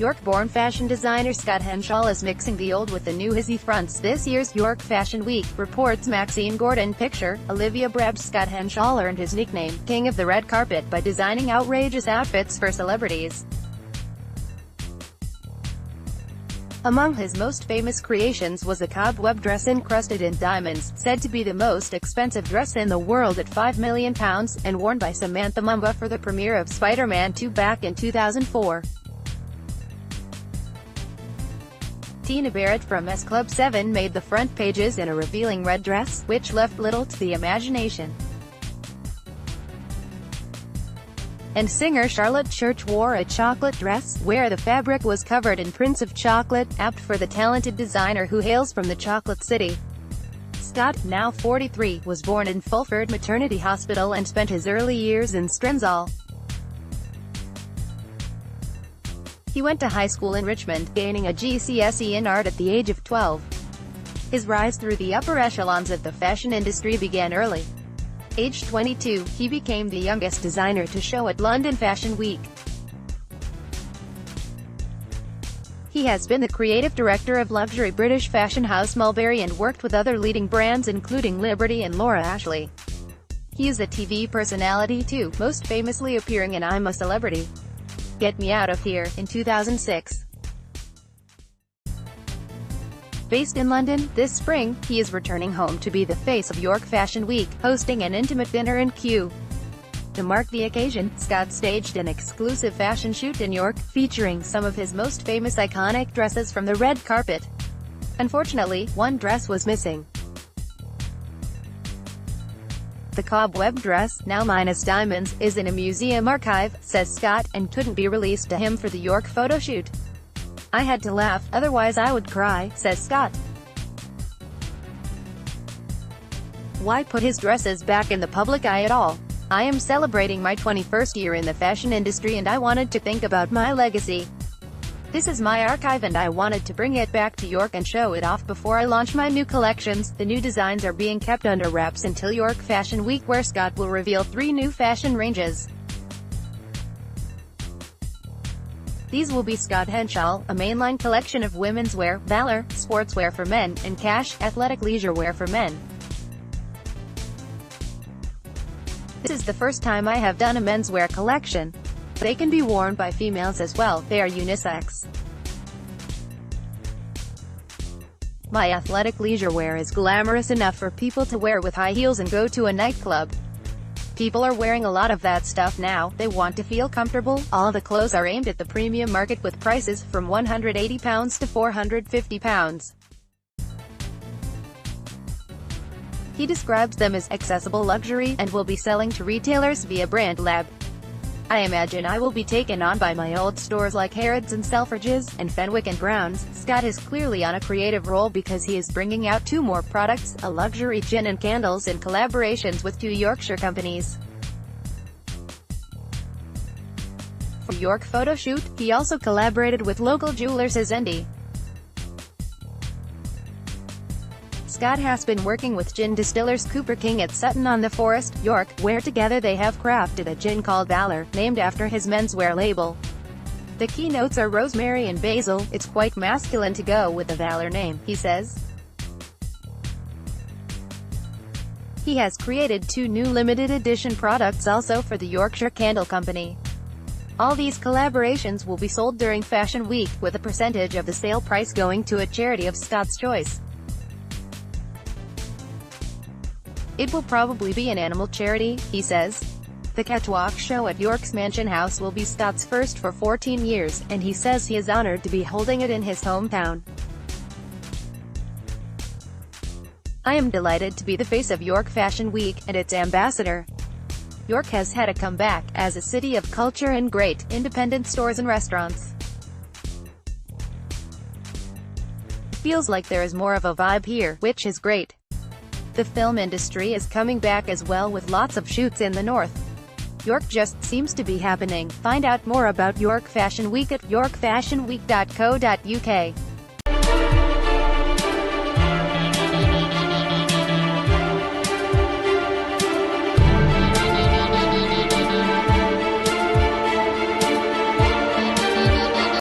York-born fashion designer Scott Henshall is mixing the old with the new as he fronts this year's York Fashion Week, reports MAXINE GORDON Picture. Olivia Brabbs Scott Henshall earned his nickname, King of the Red Carpet, by designing outrageous outfits for celebrities. Among his most famous creations was a cobweb dress encrusted in diamonds, said to be the most expensive dress in the world at £5 million, and worn by Samantha Mumba for the premiere of Spider-Man 2 back in 2004. Tina Barratt from S Club 7 made the front pages in a revealing red dress, which left little to the imagination. And singer Charlotte Church wore a chocolate dress, where the fabric was covered in prints of chocolate, apt for the talented designer who hails from the Chocolate City. Scott, now 43, was born in Fulford Maternity Hospital and spent his early years in Strensall. He went to high school in Richmond, gaining a GCSE in art at the age of 12. His rise through the upper echelons of the fashion industry began early. Aged 22, he became the youngest designer to show at London Fashion Week. He has been the creative director of luxury British fashion house Mulberry and worked with other leading brands including Liberty and Laura Ashley. He is a TV personality too, most famously appearing in I'm a Celebrity, Get Me Out of Here, in 2006. Based in London, this spring, he is returning home to be the face of York Fashion Week, hosting an intimate dinner in Kew. To mark the occasion, Scott staged an exclusive fashion shoot in York, featuring some of his most famous iconic dresses from the red carpet. Unfortunately, one dress was missing. The cobweb dress, now minus diamonds, is in a museum archive, says Scott, and couldn't be released to him for the York photo shoot. I had to laugh, otherwise I would cry, says Scott. Why put his dresses back in the public eye at all? I am celebrating my 21st year in the fashion industry and I wanted to think about my legacy. This is my archive and I wanted to bring it back to York and show it off before I launch my new collections. The new designs are being kept under wraps until York Fashion Week, where Scott will reveal 3 new fashion ranges. These will be Scott Henshall, a mainline collection of women's wear, valor, sportswear for men, and cash, athletic leisure wear for men. This is the first time I have done a menswear collection. They can be worn by females as well, they are unisex. My athletic leisure wear is glamorous enough for people to wear with high heels and go to a nightclub. People are wearing a lot of that stuff now, they want to feel comfortable. All the clothes are aimed at the premium market with prices from £180 to £450. He describes them as accessible luxury, and will be selling to retailers via Brand Lab. I imagine I will be taken on by my old stores like Harrods and Selfridges, and Fenwick and Browns. Scott is clearly on a creative roll because he is bringing out 2 more products, a luxury gin and candles in collaborations with 2 Yorkshire companies. For York photo shoot, he also collaborated with local jewelers Azendi. Scott has been working with gin distillers Cooper King at Sutton-on-the-Forest, York, where together they have crafted a gin called Valor, named after his menswear label. The key notes are rosemary and basil. It's quite masculine to go with the Valor name, he says. He has created 2 new limited edition products also for the Yorkshire Candle Company. All these collaborations will be sold during Fashion Week, with a percentage of the sale price going to a charity of Scott's choice. It will probably be an animal charity, he says. The catwalk show at York's Mansion House will be Scott's first for 14 years, and he says he is honored to be holding it in his hometown. I am delighted to be the face of York Fashion Week, and its ambassador. York has had a comeback, as a city of culture and great, independent stores and restaurants. It feels like there is more of a vibe here, which is great. The film industry is coming back as well, with lots of shoots in the north. York just seems to be happening. Find out more about York Fashion Week at yorkfashionweek.co.uk.